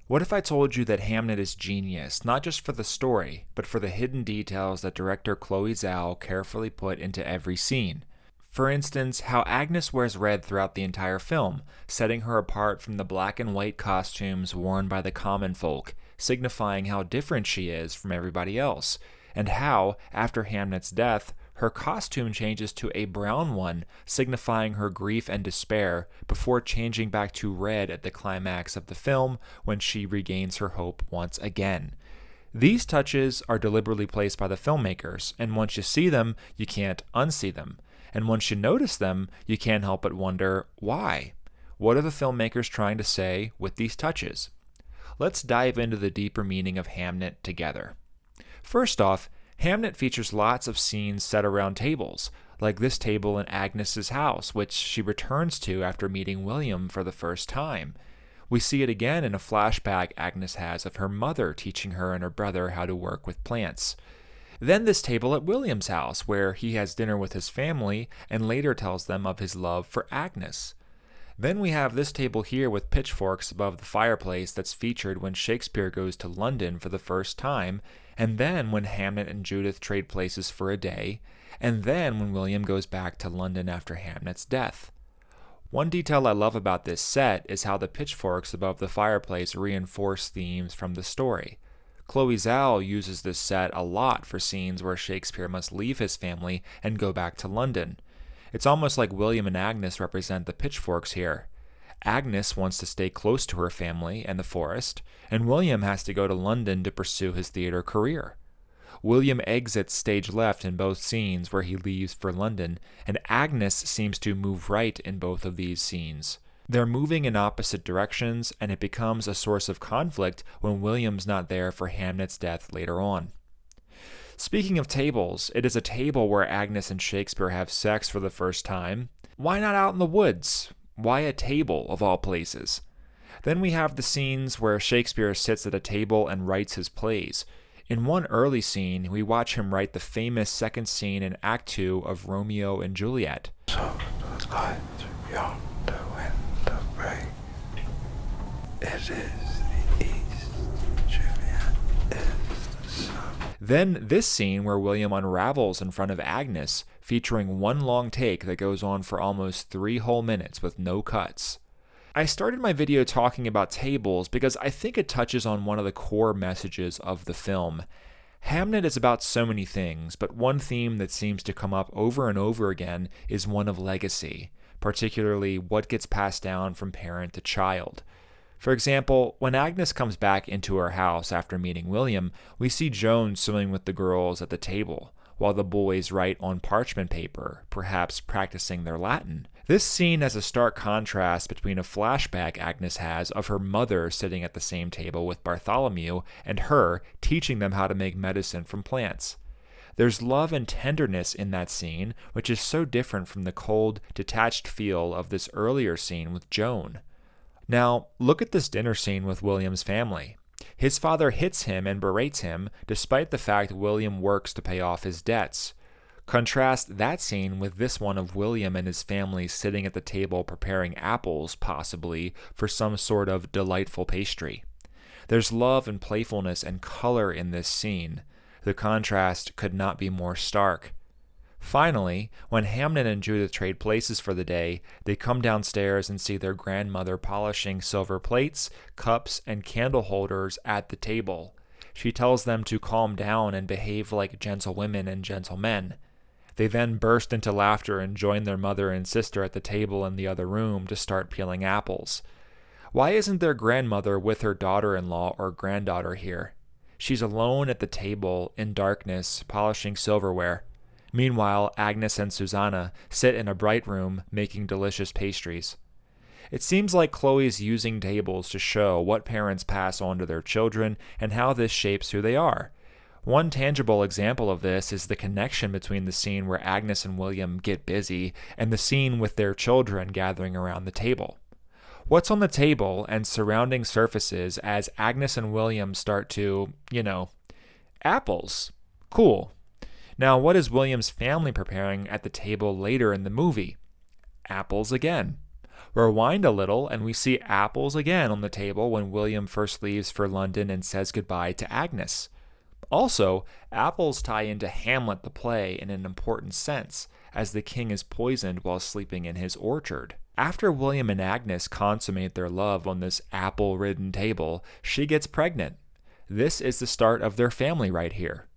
What if I told you that Hamnet is genius, not just for the story, but for the hidden details that director Chloé Zhao carefully put into every scene? For instance, how Agnes wears red throughout the entire film, setting her apart from the black and white costumes worn by the common folk, signifying how different she is from everybody else, and how, after Hamnet's death, her costume changes to a brown one, signifying her grief and despair, before changing back to red at the climax of the film when she regains her hope once again. These touches are deliberately placed by the filmmakers, and once you see them, you can't unsee them. And once you notice them, you can't help but wonder, why? What are the filmmakers trying to say with these touches? Let's dive into the deeper meaning of Hamnet together. First off, Hamnet features lots of scenes set around tables, like this table in Agnes's house, which she returns to after meeting William for the first time. We see it again in a flashback Agnes has of her mother teaching her and her brother how to work with plants. Then this table at William's house, where he has dinner with his family and later tells them of his love for Agnes. Then we have this table here with pitchforks above the fireplace that's featured when Shakespeare goes to London for the first time, and then when Hamnet and Judith trade places for a day, and then when William goes back to London after Hamnet's death. One detail I love about this set is how the pitchforks above the fireplace reinforce themes from the story. Chloé Zhao uses this set a lot for scenes where Shakespeare must leave his family and go back to London. It's almost like William and Agnes represent the pitchforks here. Agnes wants to stay close to her family and the forest, and William has to go to London to pursue his theater career. William exits stage left in both scenes where he leaves for London, and Agnes seems to move right in both of these scenes. They're moving in opposite directions, and it becomes a source of conflict when William's not there for Hamnet's death later on. Speaking of tables, it is a table where Agnes and Shakespeare have sex for the first time. Why not out in the woods? Why a table, of all places? Then we have the scenes where Shakespeare sits at a table and writes his plays. In one early scene, we watch him write the famous second scene in Act 2 of Romeo and Juliet. So the light beyond the wind of rain. It is the east, Juliet is the sun. Then this scene where William unravels in front of Agnes, featuring one long take that goes on for almost 3 whole minutes with no cuts. I started my video talking about tables because I think it touches on one of the core messages of the film. Hamnet is about so many things, but one theme that seems to come up over and over again is one of legacy, particularly what gets passed down from parent to child. For example, when Agnes comes back into her house after meeting William, we see Joan swimming with the girls at the table, while the boys write on parchment paper, perhaps practicing their Latin. This scene has a stark contrast between a flashback Agnes has of her mother sitting at the same table with Bartholomew and her teaching them how to make medicine from plants. There's love and tenderness in that scene, which is so different from the cold, detached feel of this earlier scene with Joan. Now, look at this dinner scene with William's family. His father hits him and berates him, despite the fact William works to pay off his debts. Contrast that scene with this one of William and his family sitting at the table preparing apples, possibly, for some sort of delightful pastry. There's love and playfulness and color in this scene. The contrast could not be more stark. Finally, when Hamnet and Judith trade places for the day, they come downstairs and see their grandmother polishing silver plates, cups, and candle holders at the table. She tells them to calm down and behave like gentlewomen and gentlemen. They then burst into laughter and join their mother and sister at the table in the other room to start peeling apples. Why isn't their grandmother with her daughter-in-law or granddaughter here? She's alone at the table, in darkness, polishing silverware. Meanwhile, Agnes and Susanna sit in a bright room making delicious pastries. It seems like Chloe's using tables to show what parents pass on to their children and how this shapes who they are. One tangible example of this is the connection between the scene where Agnes and William get busy and the scene with their children gathering around the table. What's on the table and surrounding surfaces as Agnes and William start to, apples. Cool. Now, what is William's family preparing at the table later in the movie? Apples again. Rewind a little, and we see apples again on the table when William first leaves for London and says goodbye to Agnes. Also, apples tie into Hamlet the play in an important sense, as the king is poisoned while sleeping in his orchard. After William and Agnes consummate their love on this apple-ridden table, she gets pregnant. This is the start of their family right here.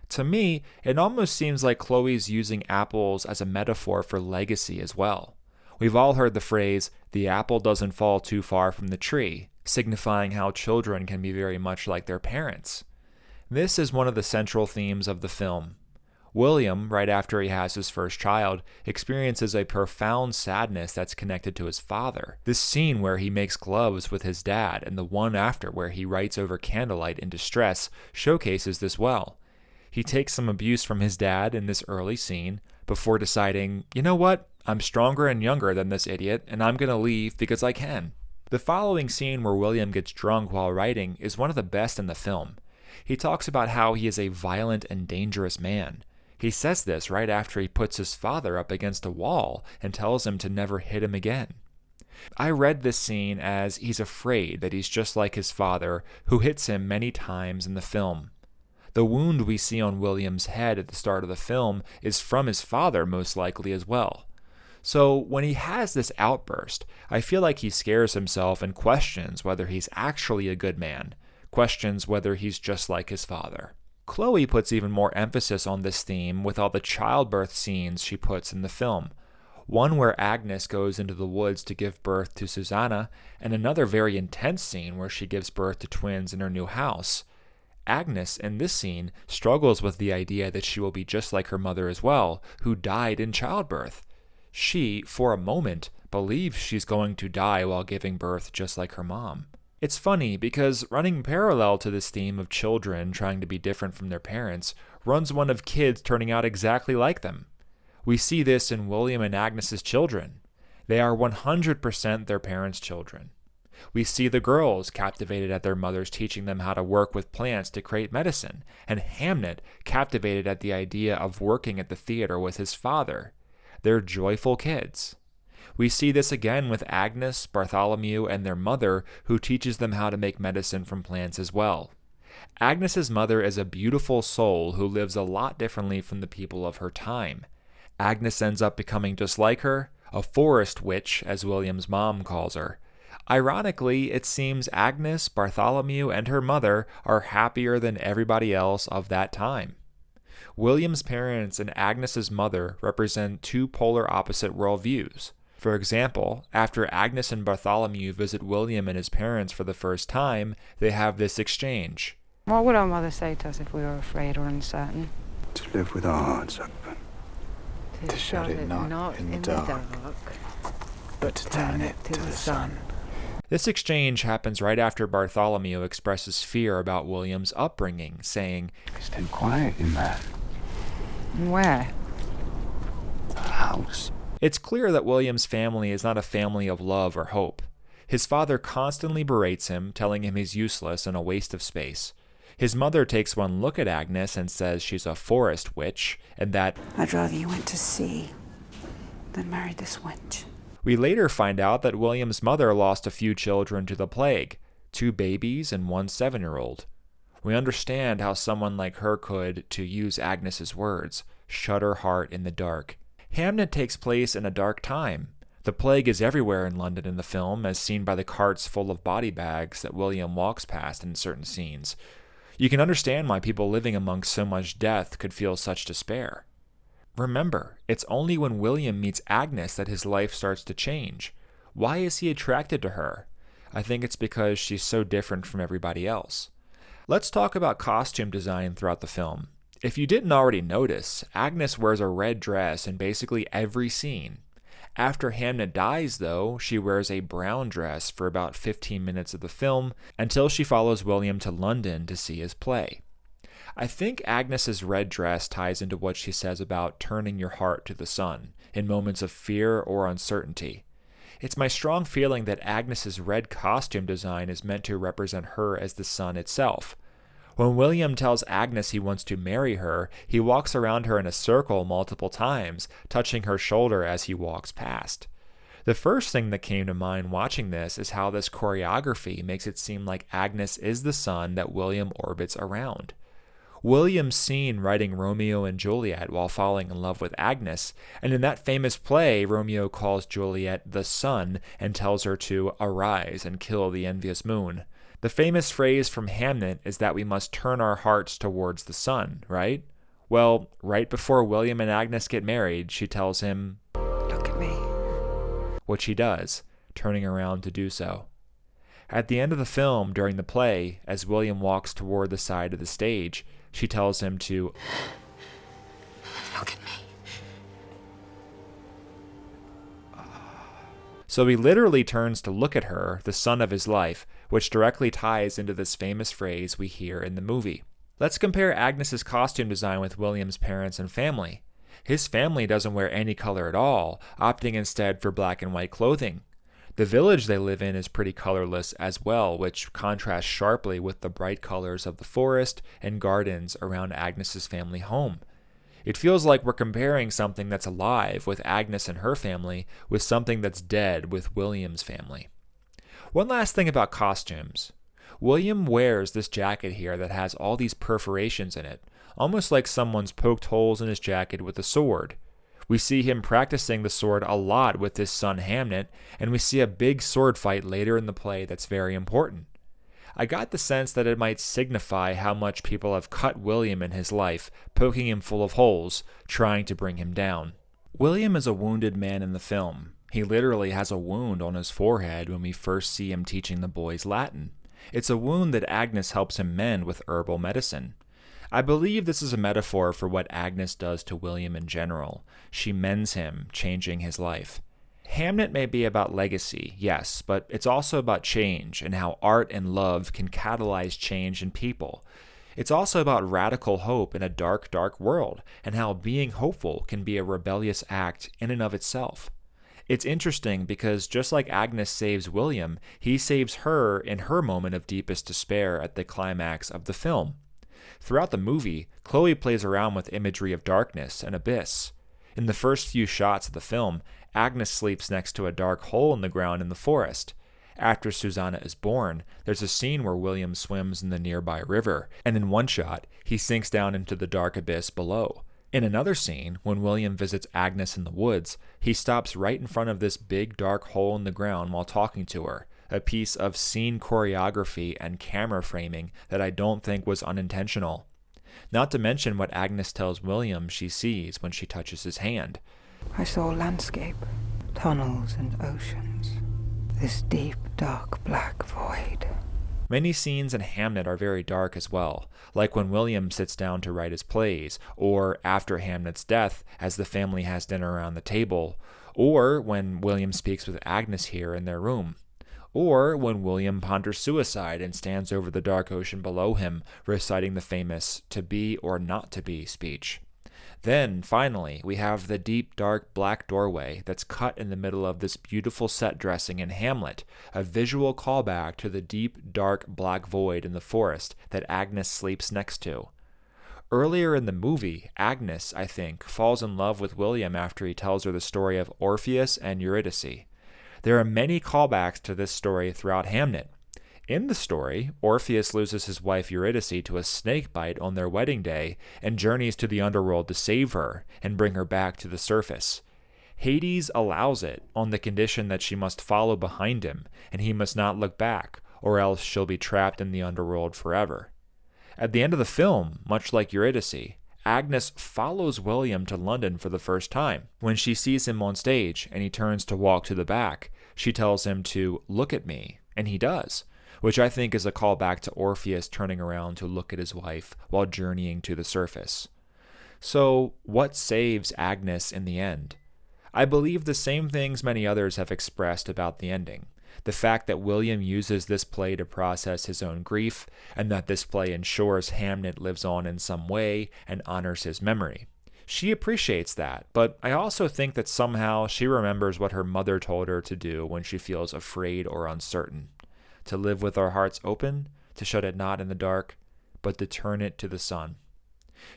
To me, it almost seems like Chloe's using apples as a metaphor for legacy as well. We've all heard the phrase, "the apple doesn't fall too far from the tree," signifying how children can be very much like their parents. This is one of the central themes of the film. William, right after he has his first child, experiences a profound sadness that's connected to his father. This scene where he makes gloves with his dad and the one after where he writes over candlelight in distress showcases this well. He takes some abuse from his dad in this early scene before deciding, you know what, I'm stronger and younger than this idiot and I'm going to leave because I can. The following scene where William gets drunk while writing is one of the best in the film. He talks about how he is a violent and dangerous man. He says this right after he puts his father up against a wall and tells him to never hit him again. I read this scene as he's afraid that he's just like his father, who hits him many times in the film. The wound we see on William's head at the start of the film is from his father, most likely as well. So when he has this outburst, I feel like he scares himself and questions whether he's actually a good man, questions whether he's just like his father. Chloe puts even more emphasis on this theme with all the childbirth scenes she puts in the film. One where Agnes goes into the woods to give birth to Susanna, and another very intense scene where she gives birth to twins in her new house. Agnes, in this scene, struggles with the idea that she will be just like her mother as well, who died in childbirth. She, for a moment, believes she's going to die while giving birth just like her mom. It's funny because running parallel to this theme of children trying to be different from their parents runs one of kids turning out exactly like them. We see this in William and Agnes's children. They are 100% their parents' children. We see the girls captivated at their mothers teaching them how to work with plants to create medicine, and Hamnet captivated at the idea of working at the theater with his father. They're joyful kids. We see this again with Agnes, Bartholomew, and their mother, who teaches them how to make medicine from plants as well. Agnes's mother is a beautiful soul who lives a lot differently from the people of her time. Agnes ends up becoming just like her, a forest witch, as William's mom calls her. Ironically, it seems Agnes, Bartholomew, and her mother are happier than everybody else of that time. William's parents and Agnes's mother represent two polar opposite worldviews. For example, after Agnes and Bartholomew visit William and his parents for the first time, they have this exchange. What would our mother say to us if we were afraid or uncertain? To live with our hearts open, To shut it not in the dark, but to turn it to the sun. This exchange happens right after Bartholomew expresses fear about William's upbringing, saying, It's too quiet in there. Where? The house. It's clear that William's family is not a family of love or hope. His father constantly berates him, telling him he's useless and a waste of space. His mother takes one look at Agnes and says she's a forest witch, and that I'd rather you went to sea than married this wench. We later find out that William's mother lost a few children to the plague, 2 babies and 1 7-year-old. We understand how someone like her could, to use Agnes's words, shut her heart in the dark. Hamnet takes place in a dark time. The plague is everywhere in London in the film, as seen by the carts full of body bags that William walks past in certain scenes. You can understand why people living amongst so much death could feel such despair. Remember, it's only when William meets Agnes that his life starts to change. Why is he attracted to her? I think it's because she's so different from everybody else. Let's talk about costume design throughout the film. If you didn't already notice, Agnes wears a red dress in basically every scene. After Hamnet dies, though, she wears a brown dress for about 15 minutes of the film until she follows William to London to see his play. I think Agnes's red dress ties into what she says about turning your heart to the sun in moments of fear or uncertainty. It's my strong feeling that Agnes's red costume design is meant to represent her as the sun itself. When William tells Agnes he wants to marry her, he walks around her in a circle multiple times, touching her shoulder as he walks past. The first thing that came to mind watching this is how this choreography makes it seem like Agnes is the sun that William orbits around. William's seen writing Romeo and Juliet while falling in love with Agnes, and in that famous play, Romeo calls Juliet the sun and tells her to arise and kill the envious moon. The famous phrase from Hamnet is that we must turn our hearts towards the sun, right? Well, right before William and Agnes get married, she tells him, Look at me. which he does, turning around to do so. At the end of the film, during the play, as William walks toward the side of the stage, she tells him to Look at me. So he literally turns to look at her, the sun of his life, which directly ties into this famous phrase we hear in the movie. Let's compare Agnes's costume design with William's parents and family. His family doesn't wear any color at all, opting instead for black and white clothing. The village they live in is pretty colorless as well, which contrasts sharply with the bright colors of the forest and gardens around Agnes's family home. It feels like we're comparing something that's alive with Agnes and her family with something that's dead with William's family. One last thing about costumes. William wears this jacket here that has all these perforations in it, almost like someone's poked holes in his jacket with a sword. We see him practicing the sword a lot with his son Hamnet, and we see a big sword fight later in the play that's very important. I got the sense that it might signify how much people have cut William in his life, poking him full of holes, trying to bring him down. William is a wounded man in the film. He literally has a wound on his forehead when we first see him teaching the boys Latin. It's a wound that Agnes helps him mend with herbal medicine. I believe this is a metaphor for what Agnes does to William in general. She mends him, changing his life. Hamnet may be about legacy, yes, but it's also about change and how art and love can catalyze change in people. It's also about radical hope in a dark, dark world, and how being hopeful can be a rebellious act in and of itself. It's interesting because just like Agnes saves William, he saves her in her moment of deepest despair at the climax of the film. Throughout the movie, Chloé plays around with imagery of darkness and abyss. In the first few shots of the film, Agnes sleeps next to a dark hole in the ground in the forest. After Susanna is born, there's a scene where William swims in the nearby river, and in one shot, he sinks down into the dark abyss below. In another scene, when William visits Agnes in the woods, he stops right in front of this big dark hole in the ground while talking to her, a piece of scene choreography and camera framing that I don't think was unintentional. Not to mention what Agnes tells William she sees when she touches his hand. I saw landscape, tunnels and oceans. This deep, dark, black void. Many scenes in Hamnet are very dark as well, like when William sits down to write his plays, or after Hamnet's death as the family has dinner around the table, or when William speaks with Agnes here in their room, or when William ponders suicide and stands over the dark ocean below him, reciting the famous "to be or not to be" speech. Then, finally, we have the deep, dark, black doorway that's cut in the middle of this beautiful set dressing in Hamlet, a visual callback to the deep, dark, black void in the forest that Agnes sleeps next to. Earlier in the movie, Agnes, I think, falls in love with William after he tells her the story of Orpheus and Eurydice. There are many callbacks to this story throughout Hamnet. In the story, Orpheus loses his wife Eurydice to a snake bite on their wedding day and journeys to the underworld to save her and bring her back to the surface. Hades allows it on the condition that she must follow behind him and he must not look back, or else she'll be trapped in the underworld forever. At the end of the film, much like Eurydice, Agnes follows William to London for the first time. When she sees him on stage and he turns to walk to the back, she tells him to look at me, and he does, which I think is a callback to Orpheus turning around to look at his wife while journeying to the surface. So, what saves Agnes in the end? I believe the same things many others have expressed about the ending. The fact that William uses this play to process his own grief, and that this play ensures Hamnet lives on in some way and honors his memory. She appreciates that, but I also think that somehow she remembers what her mother told her to do when she feels afraid or uncertain. To live with our hearts open, to shut it not in the dark, but to turn it to the sun.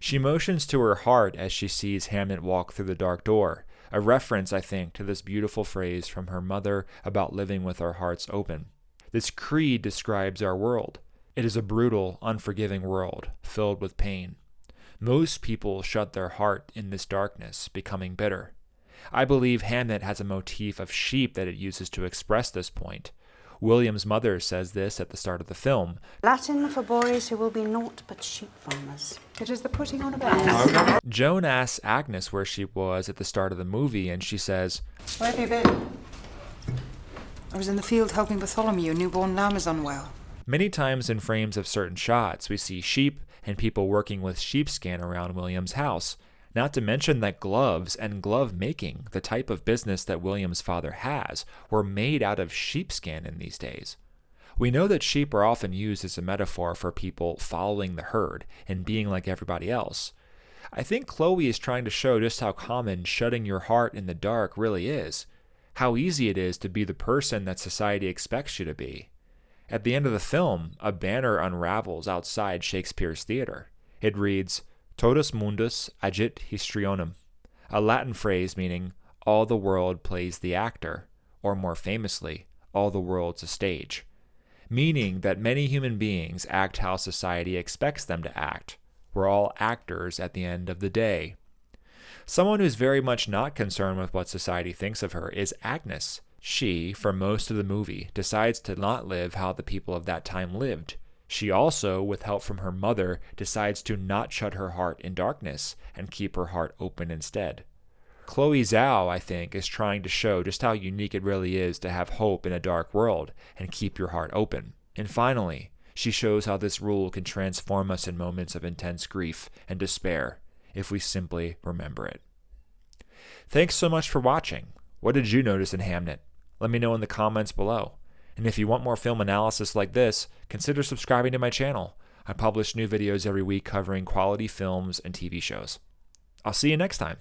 She motions to her heart as she sees Hamnet walk through the dark door, a reference, I think, to this beautiful phrase from her mother about living with our hearts open. This creed describes our world. It is a brutal, unforgiving world, filled with pain. Most people shut their heart in this darkness, becoming bitter. I believe Hamnet has a motif of sheep that it uses to express this point. William's mother says this at the start of the film. Latin for boys who will be naught but sheep farmers. It is the putting on of airs. Joan asks Agnes where she was at the start of the movie, and she says, Where have you been? I was in the field helping Bartholomew. Newborn lamb is unwell. Many times in frames of certain shots, we see sheep and people working with sheepskin around William's house. Not to mention that gloves and glove making, the type of business that William's father has, were made out of sheepskin in these days. We know that sheep are often used as a metaphor for people following the herd and being like everybody else. I think Chloe is trying to show just how common shutting your heart in the dark really is, how easy it is to be the person that society expects you to be. At the end of the film, a banner unravels outside Shakespeare's theater. It reads, Totus mundus agit histrionem, a Latin phrase meaning, all the world plays the actor, or more famously, all the world's a stage, meaning that many human beings act how society expects them to act. We're all actors at the end of the day. Someone who's very much not concerned with what society thinks of her is Agnes. She, for most of the movie, decides to not live how the people of that time lived. She also, with help from her mother, decides to not shut her heart in darkness and keep her heart open instead. Chloé Zhao, I think, is trying to show just how unique it really is to have hope in a dark world and keep your heart open. And finally, she shows how this rule can transform us in moments of intense grief and despair if we simply remember it. Thanks so much for watching. What did you notice in Hamnet? Let me know in the comments below. And if you want more film analysis like this, consider subscribing to my channel. I publish new videos every week covering quality films and TV shows. I'll see you next time.